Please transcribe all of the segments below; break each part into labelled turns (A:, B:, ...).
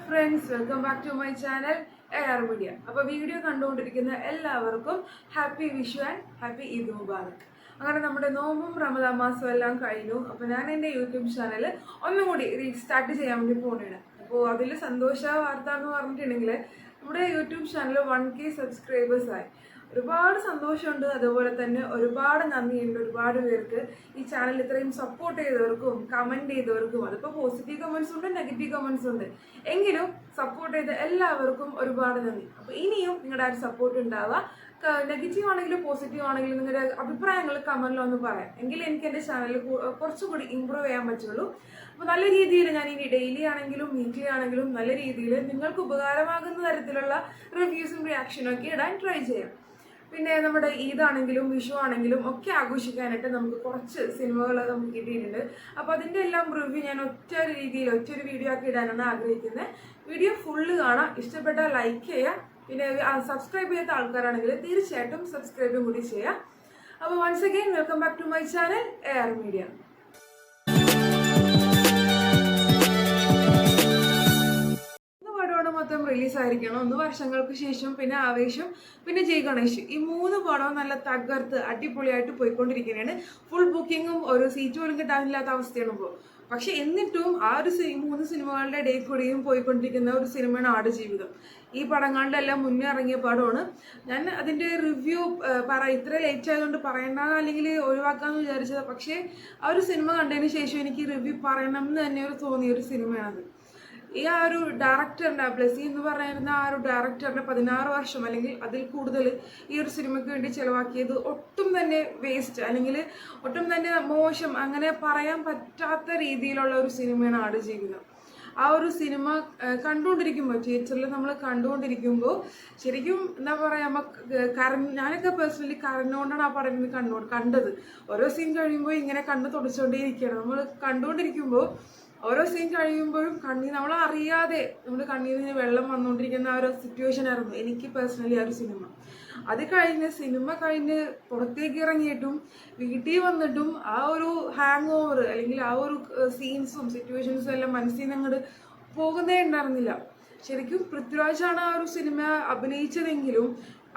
A: Friends, welcome back to my channel AR media. അപ്പോൾ video കണ്ടുകൊണ്ടിരിക്കുന്ന എല്ലാവർക്കും happy Vishu and happy Eid Mubarak. അങ്ങനെ നമ്മുടെ നോമ്പും റമദാൻ മാസവും എല്ലാം കഴിഞ്ഞു. അപ്പോൾ ഞാൻ എൻ്റെ യൂട്യൂബ് ചാനൽ ഒന്നും കൂടി റീസ്റ്റാർട്ട് ചെയ്യാൻ വേണ്ടി പോകുകയാണ്. അപ്പോൾ അതിൽ സന്തോഷ വാർത്ത എന്ന് പറഞ്ഞിട്ടുണ്ടെങ്കിൽ നമ്മുടെ യൂട്യൂബ് ചാനൽ 1K സബ്സ്ക്രൈബേഴ്സ് ആയി. ഒരുപാട് സന്തോഷമുണ്ട്, അതുപോലെ തന്നെ ഒരുപാട് നന്ദിയുണ്ട് ഒരുപാട് പേർക്ക് ഈ ചാനൽ ഇത്രയും സപ്പോർട്ട് ചെയ്തവർക്കും കമൻറ്റ് ചെയ്തവർക്കും. അതിപ്പോൾ പോസിറ്റീവ് കമൻസ് ഉണ്ട്, നെഗറ്റീവ് കമൻസ് ഉണ്ട്, എങ്കിലും സപ്പോർട്ട് ചെയ്ത എല്ലാവർക്കും ഒരുപാട് നന്ദി. അപ്പോൾ ഇനിയും നിങ്ങളുടെ ആ ഒരു സപ്പോർട്ട് ഉണ്ടാവുക. നെഗറ്റീവ് ആണെങ്കിലും പോസിറ്റീവ് ആണെങ്കിലും നിങ്ങളുടെ അഭിപ്രായങ്ങൾ കമൻറ്റിലൊന്ന് പറയാം, എങ്കിലും എനിക്ക് എൻ്റെ ചാനൽ കുറച്ചുകൂടി ഇമ്പ്രൂവ് ചെയ്യാൻ പറ്റുള്ളൂ. അപ്പോൾ നല്ല രീതിയിൽ ഞാൻ ഇനി ഡെയിലി ആണെങ്കിലും വീക്ക്ലി ആണെങ്കിലും നല്ല രീതിയിൽ നിങ്ങൾക്ക് ഉപകാരമാകുന്ന തരത്തിലുള്ള റിവ്യൂസും റിയാക്ഷനും ഒക്കെ ഇടാൻ ട്രൈ ചെയ്യാം. പിന്നെ നമ്മുടെ ഈദാണെങ്കിലും വിഷു ആണെങ്കിലും ഒക്കെ ആഘോഷിക്കാനായിട്ട് നമുക്ക് കുറച്ച് സിനിമകൾ നമുക്ക് കിട്ടിയിട്ടുണ്ട്. അപ്പോൾ അതിൻ്റെ എല്ലാം റിവ്യൂ ഞാൻ ഒറ്റൊരു വീഡിയോ ആക്കി ഇടാനാണ് ആഗ്രഹിക്കുന്നത്. വീഡിയോ ഫുള്ള് കാണാം, ഇഷ്ടപ്പെട്ടാൽ ലൈക്ക് ചെയ്യുക. പിന്നെ സബ്സ്ക്രൈബ് ചെയ്യാത്ത ആൾക്കാരാണെങ്കിൽ തീർച്ചയായിട്ടും സബ്സ്ക്രൈബും കൂടി ചെയ്യാം. അപ്പോൾ once again welcome back to my channel AR media. മൊത്തം റിലീസായിരിക്കണം. 1 വർഷങ്ങൾക്ക് ശേഷം, പിന്നെ ആവേശം, പിന്നെ ജയ് ഗണേഷ്, ഈ 3 പടവും നല്ല തകർത്ത് അടിപൊളിയായിട്ട് പോയിക്കൊണ്ടിരിക്കുകയാണ്. ഫുൾ ബുക്കിങ്ങും ഒരു സീറ്റ് പോലും കിട്ടാനില്ലാത്ത അവസ്ഥയാണ് ഇപ്പോൾ. പക്ഷെ എന്നിട്ടും ആ ഒരു 3 സിനിമകളുടെ ഇടയിൽ കൂടിയും പോയിക്കൊണ്ടിരിക്കുന്ന ഒരു സിനിമയാണ് ആടുജീവിതം. ഈ പടങ്ങളുടെ എല്ലാം മുന്നേ ഇറങ്ങിയ പടമാണ്. ഞാൻ അതിൻ്റെ റിവ്യൂ ഇത്ര ലേറ്റ് ആയതുകൊണ്ട് പറയണ്ട, അല്ലെങ്കിൽ ഒഴിവാക്കാമെന്ന് വിചാരിച്ചത്. പക്ഷേ ആ ഒരു സിനിമ കണ്ടതിന് ശേഷം എനിക്ക് റിവ്യൂ പറയണം എന്ന് തന്നെ തോന്നിയൊരു സിനിമയാണത്. ഈ ആ ഒരു ഡയറക്ടറിൻ്റെ ബ്ലെസി എന്ന് പറയുന്ന ആ ഒരു ഡയറക്ടറിൻ്റെ 16 വർഷം അല്ലെങ്കിൽ അതിൽ കൂടുതൽ ഈ ഒരു സിനിമയ്ക്ക് വേണ്ടി ചിലവാക്കിയത് ഒട്ടും തന്നെ വേസ്റ്റ്, അല്ലെങ്കിൽ ഒട്ടും തന്നെ മോശം, അങ്ങനെ പറയാൻ പറ്റാത്ത രീതിയിലുള്ള ഒരു സിനിമയാണ് ആടുജീവിതം. ആ ഒരു സിനിമ കണ്ടുകൊണ്ടിരിക്കുമ്പോൾ, തിയേറ്ററിൽ നമ്മൾ കണ്ടുകൊണ്ടിരിക്കുമ്പോൾ ശരിക്കും എന്താ പറയുക, നമുക്ക് ഞാനൊക്കെ പേഴ്സണലി കരഞ്ഞുകൊണ്ടാണ് ആ പടം കണ്ടത്. ഓരോ സീൻ കഴിയുമ്പോൾ ഇങ്ങനെ കണ്ണ് തുടച്ചുകൊണ്ടേയിരിക്കുകയാണ്. നമ്മൾ കണ്ടുകൊണ്ടിരിക്കുമ്പോൾ ഓരോ സീൻ കഴിയുമ്പോഴും നമ്മൾ അറിയാതെ നമ്മുടെ കണ്ണിൽ നിന്ന് വെള്ളം വന്നുകൊണ്ടിരിക്കുന്ന ആ ഒരു സിറ്റുവേഷൻ ആയിരുന്നു എനിക്ക് പേഴ്സണലി ആ ഒരു സിനിമ. അത് സിനിമ കഴിഞ്ഞ് പുറത്തേക്ക് ഇറങ്ങിയിട്ടും വീട്ടിൽ വന്നിട്ടും ആ ഒരു ഹാങ് ഓവർ അല്ലെങ്കിൽ ആ ഒരു സീൻസും സിറ്റുവേഷൻസും എല്ലാം മനസ്സിൽ നിന്ന് അങ്ങോട്ട് പോകുന്നേ ഉണ്ടായിരുന്നില്ല. ശരിക്കും പൃഥ്വിരാജാണ് ആ ഒരു സിനിമ അഭിനയിച്ചതെങ്കിലും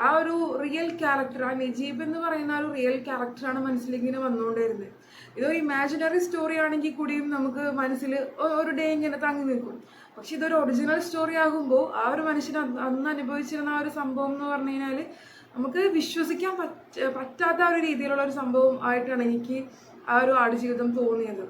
A: ആ ഒരു റിയൽ ക്യാരക്ടർ, ആ നജീബ് എന്ന് പറയുന്ന ആ ഒരു റിയൽ ക്യാരക്ടറാണ് മനസ്സിലേക്ക് ഇങ്ങനെ വന്നുകൊണ്ടിരുന്നത്. ഇതൊരു ഇമാജിനറി സ്റ്റോറി ആണെങ്കിൽ കൂടിയും നമുക്ക് മനസ്സിൽ ഒരു ഡേ ഇങ്ങനെ തങ്ങി നിൽക്കും. പക്ഷെ ഇതൊരു ഒറിജിനൽ സ്റ്റോറി ആകുമ്പോൾ ആ ഒരു മനുഷ്യന് അന്ന് അനുഭവിച്ചിരുന്ന ആ ഒരു സംഭവം എന്ന് പറഞ്ഞു കഴിഞ്ഞാൽ നമുക്ക് വിശ്വസിക്കാൻ പറ്റാത്ത ഒരു രീതിയിലുള്ള ഒരു സംഭവം ആയിട്ടാണ് എനിക്ക് ആ ഒരു ആടുജീവിതം തോന്നിയത്.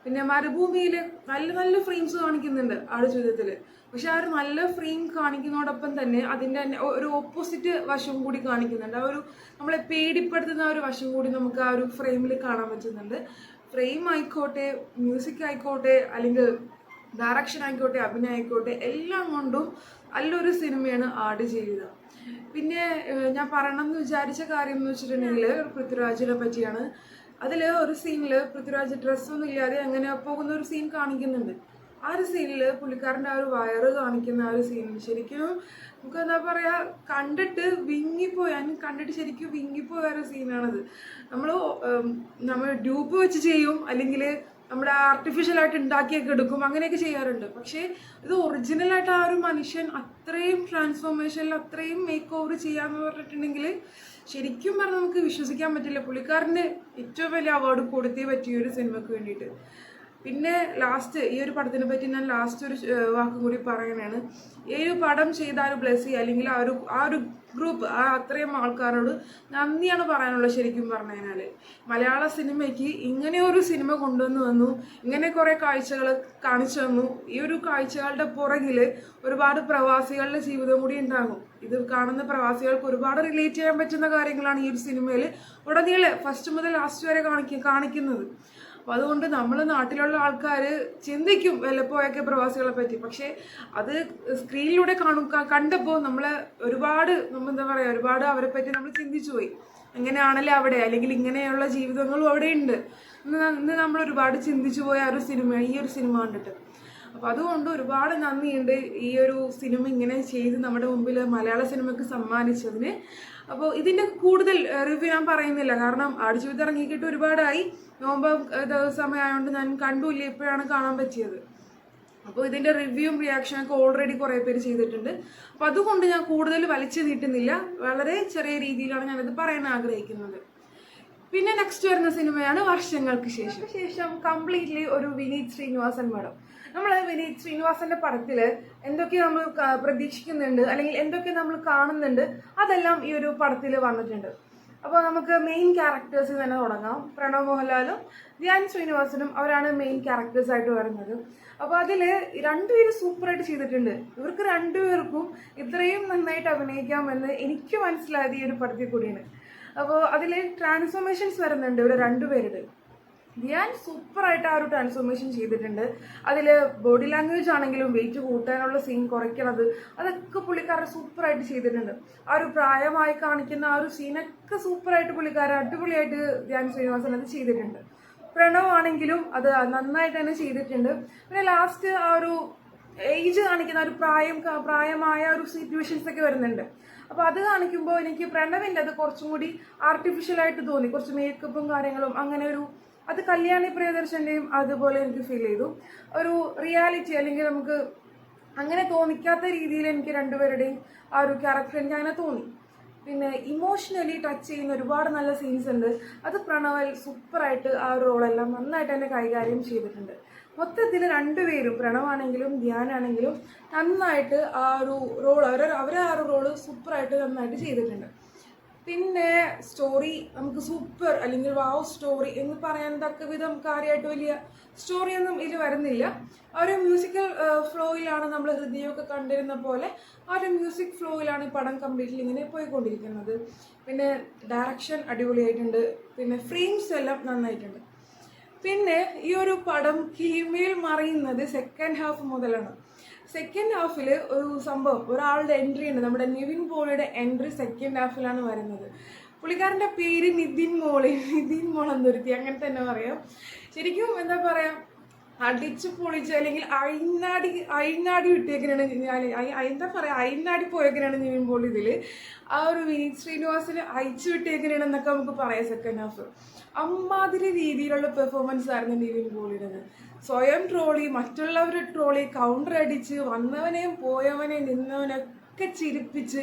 A: പിന്നെ മരുഭൂമിയിൽ നല്ല നല്ല ഫ്രെയിംസ് കാണിക്കുന്നുണ്ട് ആടുജീവിതത്തിൽ. പക്ഷെ ആ ഒരു നല്ല ഫ്രെയിം കാണിക്കുന്നതോടൊപ്പം തന്നെ അതിൻ്റെ ഒരു ഓപ്പോസിറ്റ് വശവും കൂടി കാണിക്കുന്നുണ്ട്. ആ ഒരു നമ്മളെ പേടിപ്പെടുത്തുന്ന ആ ഒരു വശം കൂടി നമുക്ക് ആ ഒരു ഫ്രെയിമിൽ കാണാൻ പറ്റുന്നുണ്ട്. ഫ്രെയിം ആയിക്കോട്ടെ, മ്യൂസിക് ആയിക്കോട്ടെ, അല്ലെങ്കിൽ ഡയറക്ഷൻ ആയിക്കോട്ടെ, അഭിനയം ആയിക്കോട്ടെ, എല്ലാം കൊണ്ടും നല്ലൊരു സിനിമയാണ് ആടുജീവിതം. പിന്നെ ഞാൻ പറയണം എന്ന് വിചാരിച്ച കാര്യം എന്ന് വെച്ചിട്ടുണ്ടെങ്കിൽ പൃഥ്വിരാജിനെ പറ്റിയാണ്. അതിൽ ഒരു സീനിൽ പൃഥ്വിരാജ് ഡ്രസ്സൊന്നും ഇല്ലാതെ അങ്ങനെ പോകുന്ന ഒരു സീൻ കാണിക്കുന്നുണ്ട്. ആ ഒരു സീനിൽ പുള്ളിക്കാരൻ്റെ ആ ഒരു വയറ് കാണിക്കുന്ന ആ ഒരു സീനിൽ ശരിക്കും നമുക്ക് എന്താ പറയുക, കണ്ടിട്ട് ശരിക്കും വിങ്ങിപ്പോയ ഒരു സീനാണത്. നമ്മൾ ഡ്യൂപ്പ് വെച്ച് ചെയ്യും, അല്ലെങ്കിൽ നമ്മുടെ ആർട്ടിഫിഷ്യലായിട്ട് ഉണ്ടാക്കിയൊക്കെ എടുക്കും, അങ്ങനെയൊക്കെ ചെയ്യാറുണ്ട്. പക്ഷേ ഇത് ഒറിജിനലായിട്ട് ആ ഒരു മനുഷ്യൻ അത്രയും ട്രാൻസ്ഫോർമേഷനിൽ അത്രയും മേക്ക് ഓവർ ചെയ്യാന്ന് പറഞ്ഞിട്ടുണ്ടെങ്കിൽ ശരിക്കും പറഞ്ഞാൽ നമുക്ക് വിശ്വസിക്കാൻ പറ്റില്ല. പുള്ളിക്കാരന് ഏറ്റവും വലിയ അവാർഡ് കൊടുത്തേ പറ്റിയ ഒരു സിനിമയ്ക്ക് വേണ്ടിയിട്ട്. പിന്നെ ലാസ്റ്റ് ഈ ഒരു പടത്തിനെ പറ്റി ഞാൻ ലാസ്റ്റ് ഒരു വാക്കും കൂടി പറയാനാണ്. ഈ ഒരു പടം ചെയ്ത ആ ഒരു ബ്ലെസി അല്ലെങ്കിൽ ആ ഒരു ഗ്രൂപ്പ്, ആ അത്രയും ആൾക്കാരോട് നന്ദിയാണ് പറയാനുള്ളത്. ശരിക്കും പറഞ്ഞു കഴിഞ്ഞാൽ മലയാള സിനിമയ്ക്ക് ഇങ്ങനെ ഒരു സിനിമ കൊണ്ടുവന്നു വന്നു, ഇങ്ങനെ കുറേ കാഴ്ചകൾ കാണിച്ചു തന്നു. ഈ ഒരു കാഴ്ചകളുടെ പുറകിൽ ഒരുപാട് പ്രവാസികളുടെ ജീവിതം കൂടി ഉണ്ടാകും. ഇത് കാണുന്ന പ്രവാസികൾക്ക് ഒരുപാട് റിലേറ്റ് ചെയ്യാൻ പറ്റുന്ന കാര്യങ്ങളാണ് ഈ ഒരു സിനിമയിൽ ഉടനീളം ഫസ്റ്റ് മുതൽ ലാസ്റ്റ് വരെ കാണിക്കുന്നത്. അപ്പോൾ അതുകൊണ്ട് നമ്മൾ നാട്ടിലുള്ള ആൾക്കാർ ചിന്തിക്കും വല്ലപ്പോഴൊക്കെ പ്രവാസികളെ പറ്റി. പക്ഷേ അത് സ്ക്രീനിലൂടെ കണ്ടപ്പോൾ ഒരുപാട് അവരെ പറ്റി നമ്മൾ ചിന്തിച്ചു പോയി. എങ്ങനെയാണല്ലേ അവിടെ, അല്ലെങ്കിൽ ഇങ്ങനെയുള്ള ജീവിതങ്ങളും അവിടെ ഉണ്ട് ഇന്ന് നമ്മൾ ഒരുപാട് ചിന്തിച്ചു പോയ ആ ഒരു സിനിമയാണ് ഈ ഒരു സിനിമ കണ്ടിട്ട്. അപ്പോൾ അതുകൊണ്ട് ഒരുപാട് നന്ദിയുണ്ട് ഈ ഒരു സിനിമ ഇങ്ങനെ ചെയ്ത് നമ്മുടെ മുമ്പിൽ മലയാള സിനിമയ്ക്ക് സമ്മാനിച്ചതിന്. അപ്പോൾ ഇതിൻ്റെ കൂടുതൽ റിവ്യൂ ഞാൻ പറയുന്നില്ല, കാരണം ആടുജീവിതം ഇറങ്ങിക്കിട്ട് ഒരുപാടായി. നോമ്പ് സമയമായതുകൊണ്ട് ഞാൻ കണ്ടുമില്ല, ഇപ്പോഴാണ് കാണാൻ പറ്റിയത്. അപ്പോൾ ഇതിൻ്റെ റിവ്യൂവും റിയാക്ഷനൊക്കെ ഓൾറെഡി കുറേ പേര് ചെയ്തിട്ടുണ്ട്. അപ്പോൾ അതുകൊണ്ട് ഞാൻ കൂടുതൽ വലിച്ചു നീട്ടുന്നില്ല, വളരെ ചെറിയ രീതിയിലാണ് ഞാനിത് പറയാൻ ആഗ്രഹിക്കുന്നത്. പിന്നെ നെക്സ്റ്റ് വരുന്ന സിനിമയാണ് വർഷങ്ങൾക്ക് ശേഷം കംപ്ലീറ്റ്ലി ഒരു വിനീത് ശ്രീനിവാസൻ പടം. നമ്മൾ വിനീത് ശ്രീനിവാസന്റെ പടത്തിൽ എന്തൊക്കെ നമ്മൾ പ്രതീക്ഷിക്കുന്നുണ്ട് അല്ലെങ്കിൽ എന്തൊക്കെ നമ്മൾ കാണുന്നുണ്ട് അതെല്ലാം ഈ ഒരു പടത്തിൽ വന്നിട്ടുണ്ട്. അപ്പോൾ നമുക്ക് മെയിൻ ക്യാരക്ടേഴ്സിൽ തന്നെ തുടങ്ങാം. പ്രണവ് മോഹൻലാലും ധ്യാൻ ശ്രീനിവാസനും അവരാണ് മെയിൻ ക്യാരക്ടേഴ്സായിട്ട് വരുന്നത്. അപ്പോൾ അതിൽ രണ്ടുപേരും സൂപ്പറായിട്ട് ചെയ്തിട്ടുണ്ട്. ഇവർക്ക് രണ്ടുപേർക്കും ഇത്രയും നന്നായിട്ട് അഭിനയിക്കാമെന്ന് എനിക്ക് മനസ്സിലായത് ഈ ഒരു പടത്തിൽ കൂടിയാണ്. അപ്പോൾ അതിൽ ട്രാൻസ്ഫോർമേഷൻസ് വരുന്നുണ്ട് ഇവർ രണ്ടുപേരുടെ. ധ്യാൻ സൂപ്പറായിട്ട് ആ ഒരു ട്രാൻസ്ഫോർമേഷൻ ചെയ്തിട്ടുണ്ട്. അതിൽ ബോഡി ലാംഗ്വേജ് ആണെങ്കിലും വെയിറ്റ് കൂട്ടാനുള്ള സീൻ കുറയ്ക്കണത് അതൊക്കെ പുള്ളിക്കാരൻ സൂപ്പറായിട്ട് ചെയ്തിട്ടുണ്ട്. ആ ഒരു പ്രായമായി കാണിക്കുന്ന ആ ഒരു സീനൊക്കെ സൂപ്പറായിട്ട് പുള്ളിക്കാരൻ അടിപൊളിയായിട്ട് ധ്യാൻ ശ്രീനിവാസൻ അത് ചെയ്തിട്ടുണ്ട്. പ്രണവ് ആണെങ്കിലും അത് നന്നായിട്ട് തന്നെ ചെയ്തിട്ടുണ്ട്. പിന്നെ ലാസ്റ്റ് ആ ഒരു ഏജ് കാണിക്കുന്ന ഒരു പ്രായമായ ഒരു സിറ്റുവേഷൻസ് ഒക്കെ വരുന്നുണ്ട്. അപ്പോൾ അത് കാണിക്കുമ്പോൾ എനിക്ക് പ്രണവിൻ്റെ അത് കുറച്ചും കൂടി ആർട്ടിഫിഷ്യലായിട്ട് തോന്നി. കുറച്ച് മേക്കപ്പും കാര്യങ്ങളും അങ്ങനെ ഒരു അത് കല്യാണി പ്രിയദർശൻ്റെയും അതുപോലെ എനിക്ക് ഫീൽ ചെയ്തു. ഒരു റിയാലിറ്റി അല്ലെങ്കിൽ നമുക്ക് അങ്ങനെ തോന്നിക്കാത്ത രീതിയിൽ എനിക്ക് രണ്ടുപേരുടെയും ആ ഒരു ക്യാരക്ടർ എനിക്ക് അങ്ങനെ തോന്നി. പിന്നെ ഇമോഷണലി ടച്ച് ചെയ്യുന്ന ഒരുപാട് നല്ല സീൻസ് ഉണ്ട്. അത് പ്രണവൽ സൂപ്പറായിട്ട് ആ ഒരു റോളെല്ലാം നന്നായിട്ട് തന്നെ കൈകാര്യം ചെയ്തിട്ടുണ്ട്. മൊത്തത്തിൽ രണ്ടുപേരും പ്രണവാണെങ്കിലും ധ്യാനാണെങ്കിലും നന്നായിട്ട് ആ ഒരു റോൾ അവരെ ആ ഒരു റോള് സൂപ്പറായിട്ട് നന്നായിട്ട് ചെയ്തിട്ടുണ്ട്. പിന്നെ സ്റ്റോറി നമുക്ക് സൂപ്പർ അല്ലെങ്കിൽ വാവ് സ്റ്റോറി എന്ന് പറയാൻ തക്ക വിധം കാര്യമായിട്ട് വലിയ സ്റ്റോറിയൊന്നും ഇതിൽ വരുന്നില്ല. ആ ഒരു മ്യൂസിക്കൽ ഫ്ലോയിലാണ് നമ്മൾ ഹൃദയമൊക്കെ കണ്ടിരുന്ന പോലെ ആ ഒരു മ്യൂസിക് ഫ്ലോയിലാണ് ഈ പടം കംപ്ലീറ്റ്ലി ഇങ്ങനെ പോയിക്കൊണ്ടിരിക്കുന്നത്. പിന്നെ ഡയറക്ഷൻ അടിപൊളിയായിട്ടുണ്ട്. പിന്നെ ഫ്രെയിംസ് എല്ലാം നന്നായിട്ടുണ്ട്. പിന്നെ ഈ ഒരു പടം കീമേൽ മറിയുന്നത് സെക്കൻഡ് ഹാഫ് മുതലാണ്. സെക്കൻഡ് ഹാഫിൽ ഒരു സംഭവം ഒരാളുടെ എൻട്രി ഉണ്ട്. നമ്മുടെ നിവിൻ പോളിയുടെ എൻട്രി സെക്കൻഡ് ഹാഫിലാണ് വരുന്നത്. പുള്ളിക്കാരൻ്റെ പേര് നിതിൻ മോൾ എന്തൊരുത്തി അങ്ങനെ തന്നെ പറയാം. ശരിക്കും എന്താ പറയുക, അടിച്ചു പൊളിച്ച് അല്ലെങ്കിൽ അഴിനാടി വിട്ടേക്കനാണ് ഞാൻ എന്താ പറയുക അഴിനാടി പോയേക്കനാണ് നിവിൻ പോളി ഇതിൽ. ആ ഒരു വിനീത് ശ്രീനിവാസന് അയച്ചു വിട്ടേക്കനാണെന്നൊക്കെ നമുക്ക് പറയാം. സെക്കൻഡ് ഹാഫ് അമ്മാതിരി രീതിയിലുള്ള പെർഫോമൻസ് ആയിരുന്നു നിവിൻ പോളിയുടേത്. സ്വയം ട്രോളി, മറ്റുള്ളവരെ ട്രോളി, കൗണ്ടർ അടിച്ച് വന്നവനെയും പോയവനെയും നിന്നവനൊക്കെ ചിരിപ്പിച്ച്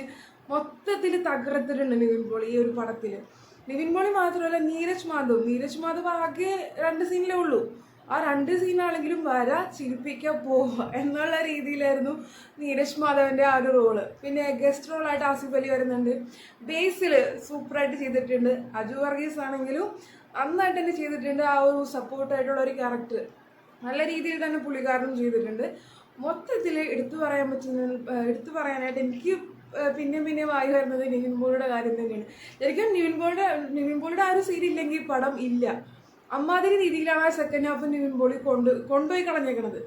A: മൊത്തത്തിൽ തകർത്തിട്ടുണ്ട് നിവിൻ പോളി ഈ ഒരു പടത്തിൽ. നിവിൻ പോളി മാത്രമല്ല നീരജ് മാധവ് ആകെ 2 സീനിലേ ഉള്ളൂ. ആ 2 സീനാണെങ്കിലും ചിരിപ്പിക്കാൻ പോവുക എന്നുള്ള രീതിയിലായിരുന്നു നീരജ് മാധവൻ്റെ ആ ഒരു റോള്. പിന്നെ ഗസ്റ്റ് റോളായിട്ട് ആസിഫ് അലി വരുന്നുണ്ട്. ബേസിൽ സൂപ്പറായിട്ട് ചെയ്തിട്ടുണ്ട്. അജു വർഗീസ് ആണെങ്കിലും നന്നായിട്ട് തന്നെ ചെയ്തിട്ടുണ്ട്. ആ ഒരു സപ്പോർട്ടായിട്ടുള്ള ഒരു ക്യാരക്ടർ നല്ല രീതിയിൽ തന്നെ പുള്ളിക്കാരനും ചെയ്തിട്ടുണ്ട്. മൊത്തത്തിൽ എടുത്തു പറയാനായിട്ട് എനിക്ക് പിന്നെ വായി വരുന്നത് നിവിൻ പോളിയുടെ കാര്യം തന്നെയാണ്. ശരിക്കും നിവിൻ പോളിയുടെ ആ ഒരു സീൻ ഇല്ലെങ്കിൽ പടം ഇല്ല. അമ്മാതിരി രീതിയിലാണ് ആ സെക്കൻഡ് ഹാഫ് നിവിൻ പോളി കൊണ്ടുപോയി കളഞ്ഞേക്കണത്.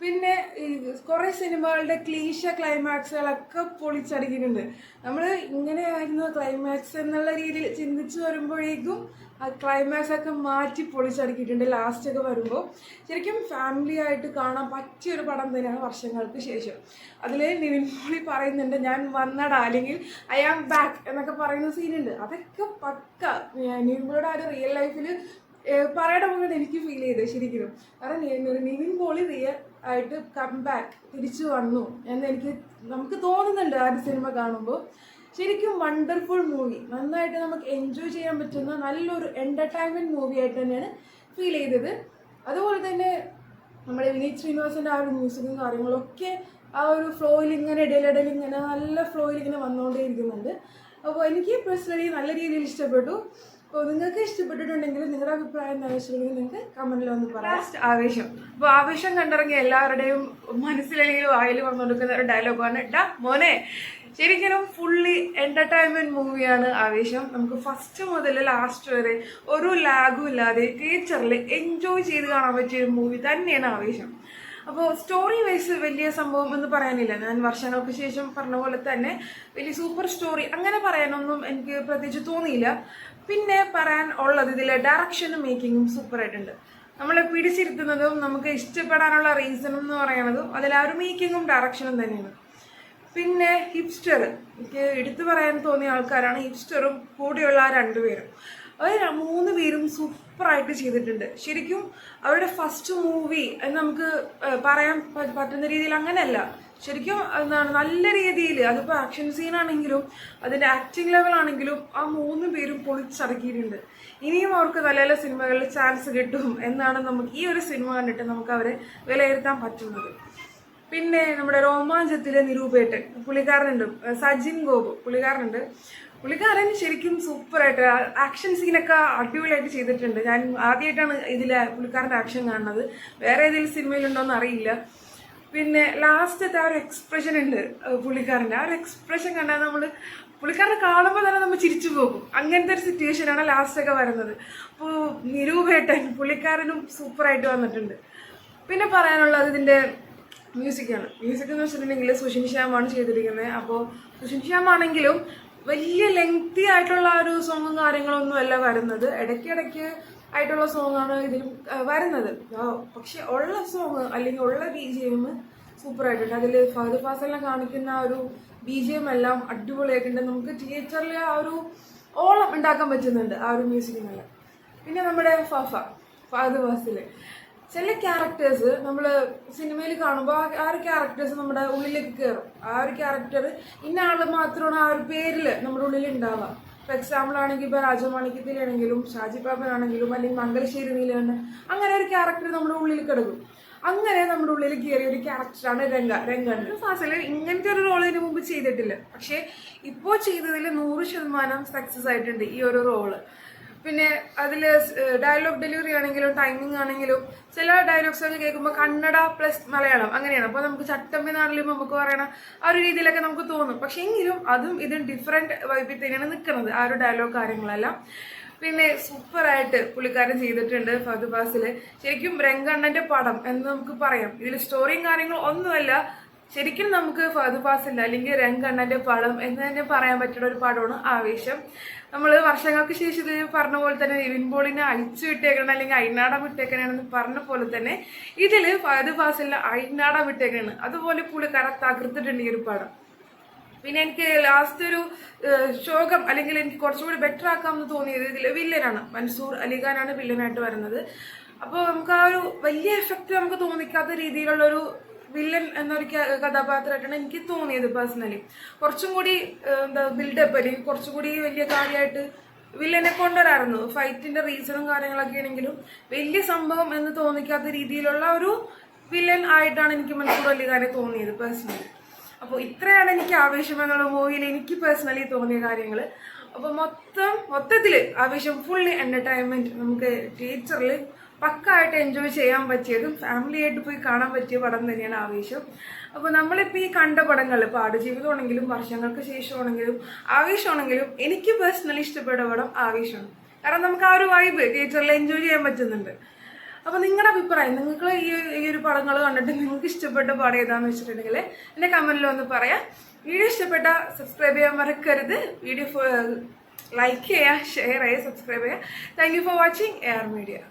A: പിന്നെ ഈ കുറേ സിനിമകളുടെ ക്ലീശ ക്ലൈമാക്സുകളൊക്കെ പൊളിച്ചടുക്കിയിട്ടുണ്ട്. നമ്മൾ ഇങ്ങനെയായിരുന്നു ക്ലൈമാക്സ് എന്നുള്ള രീതിയിൽ ചിന്തിച്ച് വരുമ്പോഴേക്കും ആ ക്ലൈമാക്സ് ഒക്കെ മാറ്റി പൊളിച്ചടുക്കിയിട്ടുണ്ട് ലാസ്റ്റൊക്കെ വരുമ്പോൾ. ശരിക്കും ഫാമിലി ആയിട്ട് കാണാൻ പറ്റിയൊരു പടം തന്നെയാണ് വർഷങ്ങൾക്ക് ശേഷം. അതിൽ നിവിൻ പോളി പറയുന്നുണ്ട് ഞാൻ വന്നടാ അല്ലെങ്കിൽ ഐ ആം ബാക്ക് എന്നൊക്കെ പറയുന്ന സീനുണ്ട്. അതൊക്കെ പക്ക നിവിൻ പോളിയുടെ ആ ഒരു റിയൽ ലൈഫിൽ പറയണ പോലെ എനിക്ക് ഫീൽ ചെയ്തത് ശരിക്കും. കാരണം നിവിൻ പോളി റിയൽ ആയിട്ട് കം ബാക്ക് തിരിച്ചു വന്നു എന്ന് നമുക്ക് തോന്നുന്നുണ്ട് ആ ഒരു സിനിമ കാണുമ്പോൾ. ശരിക്കും വണ്ടർഫുൾ മൂവി, നന്നായിട്ട് നമുക്ക് എൻജോയ് ചെയ്യാൻ പറ്റുന്ന നല്ലൊരു എൻ്റർടൈൻമെൻറ്റ് മൂവി ആയിട്ട് തന്നെയാണ് ഫീൽ ചെയ്തത്. അതുപോലെ തന്നെ നമ്മുടെ വിനീത് ശ്രീനിവാസൻ്റെ ആ ഒരു മ്യൂസിക്കും കാര്യങ്ങളൊക്കെ ആ ഒരു ഫ്ലോയിൽ ഇങ്ങനെ ഇടയിലിടയിൽ ഇങ്ങനെ നല്ല ഫ്ലോയിൽ ഇങ്ങനെ വന്നുകൊണ്ടേ ഇരിക്കുന്നുണ്ട്. അപ്പോൾ എനിക്ക് പേഴ്സണലി നല്ല രീതിയിൽ ഇഷ്ടപ്പെട്ടു. അപ്പോൾ നിങ്ങൾക്ക് ഇഷ്ടപ്പെട്ടിട്ടുണ്ടെങ്കിൽ നിങ്ങളുടെ അഭിപ്രായം എന്താണെന്ന് വെച്ചിട്ടുണ്ടെങ്കിൽ നിങ്ങൾക്ക് കമൻറ്റിൽ ഒന്ന് പറയാം. ആവേശം. അപ്പോൾ ആവേശം കണ്ടിറങ്ങിയ എല്ലാവരുടെയും മനസ്സിലല്ലെങ്കിൽ വായിൽ വന്നുകൊടുക്കുന്ന ഒരു ഡയലോഗാണ് ടാ മോനെ. ശരിക്കും ഫുള്ളി എൻ്റർടൈൻമെൻറ്റ് മൂവിയാണ് ആവേശം. നമുക്ക് ഫസ്റ്റ് മുതൽ ലാസ്റ്റ് വരെ ഒരു ലാഗും ഇല്ലാതെ തിയേറ്ററിൽ എൻജോയ് ചെയ്ത് കാണാൻ പറ്റിയ ഒരു മൂവി തന്നെയാണ് ആവേശം. അപ്പോൾ സ്റ്റോറി വൈസ് വലിയ സംഭവം എന്ന് പറയാനില്ല. ഞാൻ വർഷങ്ങൾക്ക് ശേഷം പറഞ്ഞ പോലെ തന്നെ വലിയ സൂപ്പർ സ്റ്റോറി അങ്ങനെ പറയാനൊന്നും എനിക്ക് പ്രത്യേകിച്ച് തോന്നിയില്ല. പിന്നെ പറയാൻ ഉള്ളത് ഇതിലെ ഡയറക്ഷനും മേക്കിങ്ങും സൂപ്പറായിട്ടുണ്ട്. നമ്മളെ പിടിച്ചിരുത്തുന്നതും നമുക്ക് ഇഷ്ടപ്പെടാനുള്ള റീസൺ എന്ന് പറയുന്നതും അതിൽ ആ ഒരു മേക്കിങ്ങും ഡയറക്ഷനും തന്നെയാണ്. പിന്നെ ഹിപ്സ്റ്റർ, എനിക്ക് എടുത്തു പറയാൻ തോന്നിയ ആൾക്കാരാണ് ഹിപ്സ്റ്ററും കൂടിയുള്ള ആ 2 പേരും. അവർ 3 പേരും സൂപ്പറായിട്ട് ചെയ്തിട്ടുണ്ട്. ശരിക്കും അവരുടെ ഫസ്റ്റ് മൂവി എന്ന് നമുക്ക് പറയാൻ പറ്റുന്ന രീതിയിൽ അങ്ങനെയല്ല. ശരിക്കും എന്താണ് നല്ല രീതിയിൽ, അതിപ്പോൾ ആക്ഷൻ സീനാണെങ്കിലും അതിൻ്റെ ആക്ടിങ് ലെവലാണെങ്കിലും ആ 3 പേരും പൊളിച്ചടക്കിയിട്ടുണ്ട്. ഇനിയും അവർക്ക് നല്ല നല്ല സിനിമകളിൽ ചാൻസ് കിട്ടും എന്നാണ് നമുക്ക് ഈ ഒരു സിനിമ കണ്ടിട്ട് നമുക്ക് അവരെ വിലയിരുത്താൻ പറ്റുന്നത്. പിന്നെ നമ്മുടെ രോമാഞ്ചത്തിലെ നിരൂപേട്ടൻ പുള്ളിക്കാരനുണ്ട്, സജിൻ ഗോപു പുള്ളിക്കാരനുണ്ട്. പുള്ളിക്കാരൻ ശരിക്കും സൂപ്പറായിട്ട് ആക്ഷൻ സീനൊക്കെ അടിപൊളിയായിട്ട് ചെയ്തിട്ടുണ്ട്. ഞാൻ ആദ്യമായിട്ടാണ് ഇതിലെ പുള്ളിക്കാരൻ്റെ ആക്ഷൻ കാണുന്നത്, വേറെ ഏതെങ്കിലും സിനിമയിലുണ്ടോയെന്ന് അറിയില്ല. പിന്നെ ലാസ്റ്റത്തെ ആ ഒരു എക്സ്പ്രഷൻ ഉണ്ട് പുള്ളിക്കാരൻ്റെ, ആ ഒരു എക്സ്പ്രഷൻ കണ്ടാൽ പുള്ളിക്കാരനെ കാണുമ്പോൾ തന്നെ നമ്മൾ ചിരിച്ചു പോകും. അങ്ങനത്തെ ഒരു സിറ്റുവേഷനാണ് ലാസ്റ്റൊക്കെ വരുന്നത്. അപ്പോൾ നിരൂപേട്ടൻ പുള്ളിക്കാരനും സൂപ്പറായിട്ട് വന്നിട്ടുണ്ട്. പിന്നെ പറയാനുള്ളത് ഇതിൻ്റെ മ്യൂസിക്കാണ്. മ്യൂസിക് എന്ന് വെച്ചിട്ടുണ്ടെങ്കിൽ സുഷിൻ ശ്യാമാണ് ചെയ്തിരിക്കുന്നത്. അപ്പോൾ സുഷിൻ ശ്യാം ആണെങ്കിലും വലിയ ലെങ്തി ആയിട്ടുള്ള ഒരു സോങ്ങും കാര്യങ്ങളൊന്നും അല്ല വരുന്നത്, ഇടയ്ക്കിടയ്ക്ക് ആയിട്ടുള്ള സോങ്ങാണ് ഇതിലും വരുന്നത്. പക്ഷെ ഉള്ള സോങ് അല്ലെങ്കിൽ ഉള്ള BGM സൂപ്പറായിട്ടുണ്ട്. അതിൽ ഫഹദ് ഫാസിലിനെ കാണിക്കുന്ന ആ ഒരു BGM എല്ലാം അടിപൊളിയായിട്ടുണ്ട്. നമുക്ക് തിയേറ്ററിൽ ആ ഒരു ഓളം ഉണ്ടാക്കാൻ പറ്റുന്നുണ്ട് ആ ഒരു മ്യൂസിക്കിനെല്ലാം. പിന്നെ നമ്മുടെ ഫഹദ് ഫാസിൽ ചില ക്യാരക്ടേഴ്സ് നമ്മൾ സിനിമയിൽ കാണുമ്പോൾ ആ ഒരു ക്യാരക്ടേഴ്സ് നമ്മുടെ ഉള്ളിലേക്ക് കയറും. ആ ഒരു ക്യാരക്ടർ ഇന്ന ആൾ മാത്രമാണ് ആ ഒരു പേരിൽ നമ്മുടെ ഉള്ളിൽ ഉണ്ടാവുക. ഫോർ എക്സാമ്പിൾ ആണെങ്കിൽ ഇപ്പോൾ രാജമാണിക്യത്തിലാണെങ്കിലും ഷാജി പാപ്പനാണെങ്കിലും അല്ലെങ്കിൽ മംഗലശ്ശേരി നീലാണ്, അങ്ങനെ ഒരു ക്യാരക്ടർ നമ്മുടെ ഉള്ളിൽ കിടക്കും. അങ്ങനെ നമ്മുടെ ഉള്ളിൽ കയറിയ ഒരു ക്യാരക്ടറാണ് രംഗൻ. ഫാസിൽ ഇങ്ങനത്തെ ഒരു റോൾ ഇതിനു മുമ്പ് ചെയ്തിട്ടില്ല, പക്ഷേ ഇപ്പോൾ ചെയ്തതിൽ 100% സക്സസ് ആയിട്ടുണ്ട് ഈ ഒരു റോള്. പിന്നെ അതിൽ ഡയലോഗ് ഡെലിവറി ആണെങ്കിലും ടൈമിംഗ് ആണെങ്കിലും ചില ഡയലോഗ്സ് ഒക്കെ കേൾക്കുമ്പോൾ കന്നഡ പ്ലസ് മലയാളം അങ്ങനെയാണ്. അപ്പോൾ നമുക്ക് ചട്ടമ്പി നാട്ടിലും നമുക്ക് പറയണ ആ ഒരു രീതിയിലൊക്കെ നമുക്ക് തോന്നും. പക്ഷെ എങ്കിലും അതും ഇതും ഡിഫറെൻറ്റ് വൈബിൽ തന്നെയാണ് നിൽക്കുന്നത് ആ ഒരു ഡയലോഗ് കാര്യങ്ങളെല്ലാം. പിന്നെ സൂപ്പറായിട്ട് പുള്ളിക്കാരൻ ചെയ്തിട്ടുണ്ട് ഫഹദ് ഫാസിൽ. ശരിക്കും രംഗണ്ണൻ്റെ പടം എന്ന് നമുക്ക് പറയാം. ഇതിൽ സ്റ്റോറിയും കാര്യങ്ങളും ഒന്നുമല്ല, ശരിക്കും നമുക്ക് ഫഹദ് ഫാസിൽ അല്ലെങ്കിൽ രംഗണ്ണൻ്റെ പടം എന്ന് തന്നെ പറയാൻ പറ്റുന്ന ഒരു പടമാണ് ആവേശം. നമ്മൾ വർഷങ്ങൾക്ക് ശേഷം ഇത് പറഞ്ഞ പോലെ തന്നെ നിവിൻ പോളിനെ അഴിച്ചു വിട്ടേക്കണം അല്ലെങ്കിൽ അഴിനാടം വിട്ടേക്കണെന്ന് പറഞ്ഞ പോലെ തന്നെ ഇതിൽ ഫഹദ് ഫാസിലിനെ അഴിനാടം വിട്ടേക്കാണ്. അതുപോലെ പുള്ളിക്കാരൻ തകർത്തിട്ടുണ്ട് ഈ ഒരു പടം. പിന്നെ എനിക്ക് ലാസ്റ്റ് ഒരു ശോകം അല്ലെങ്കിൽ എനിക്ക് കുറച്ചുകൂടി ബെറ്റർ ആക്കാമെന്ന് തോന്നിയത് ഇതിൽ വില്ലനാണ്. മൻസൂർ അലിഖാനാണ് വില്ലനായിട്ട് വരുന്നത്. അപ്പോൾ നമുക്ക് ആ ഒരു വലിയ എഫക്റ്റ് നമുക്ക് തോന്നിക്കാത്ത രീതിയിലുള്ളൊരു വില്ലൻ എന്നൊരു കഥാപാത്രമായിട്ടാണ് എനിക്ക് തോന്നിയത് പേഴ്സണലി. കുറച്ചും കൂടി ബിൽഡപ്പ് അല്ലെങ്കിൽ കുറച്ചും കൂടി വലിയ കാര്യമായിട്ട് വില്ലനെ കൊണ്ടുവരാറുന്നു. ഫൈറ്റിന്റെ റീസണും കാര്യങ്ങളൊക്കെ ആണെങ്കിലും വലിയ സംഭവം എന്ന് തോന്നിക്കാത്ത രീതിയിലുള്ള ഒരു വില്ലൻ ആയിട്ടാണ് എനിക്ക് മൻസൂർ അലിഖാനെ തോന്നിയത് പേഴ്സണലി. അപ്പോൾ ഇത്രയാണ് എനിക്ക് ആവേശം എന്നുള്ള മൂവിയിൽ എനിക്ക് പേഴ്സണലി തോന്നിയ കാര്യങ്ങൾ. അപ്പോൾ മൊത്തത്തിൽ ആവേശം ഫുള്ളി എൻ്റർടൈൻമെൻറ്റ്, നമുക്ക് തിയേറ്ററിൽ പക്കായിട്ട് എൻജോയ് ചെയ്യാൻ പറ്റിയതും ഫാമിലി ആയിട്ട് പോയി കാണാൻ പറ്റിയ പടം തന്നെയാണ് ആവേശം. അപ്പോൾ നമ്മളിപ്പോൾ ഈ കണ്ട പടങ്ങൾ ഇപ്പോൾ ആടുജീവിതമാണെങ്കിലും വർഷങ്ങൾക്ക് ശേഷമാണെങ്കിലും ആവേശമാണെങ്കിലും എനിക്ക് പേഴ്സണലി ഇഷ്ടപ്പെട്ട പടം ആവേശമാണ്. കാരണം നമുക്ക് ആ ഒരു വൈബ് തിയേറ്ററിൽ എൻജോയ് ചെയ്യാൻ പറ്റുന്നുണ്ട്. അപ്പോൾ നിങ്ങളുടെ അഭിപ്രായം, നിങ്ങൾക്ക് ഈ ഒരു പടങ്ങൾ കണ്ടിട്ട് നിങ്ങൾക്ക് ഇഷ്ടപ്പെട്ട പടം ഏതാണെന്ന് വെച്ചിട്ടുണ്ടെങ്കിൽ എൻ്റെ കമൻറ്റിൽ ഒന്ന് പറയാം. വീഡിയോ ഇഷ്ടപ്പെട്ട സബ്സ്ക്രൈബ് ചെയ്യാൻ മറക്കരുത്. വീഡിയോ ലൈക്ക് ചെയ്യുക, ഷെയർ ചെയ്യുക, സബ്സ്ക്രൈബ് ചെയ്യുക. Thank you for watching AR Media.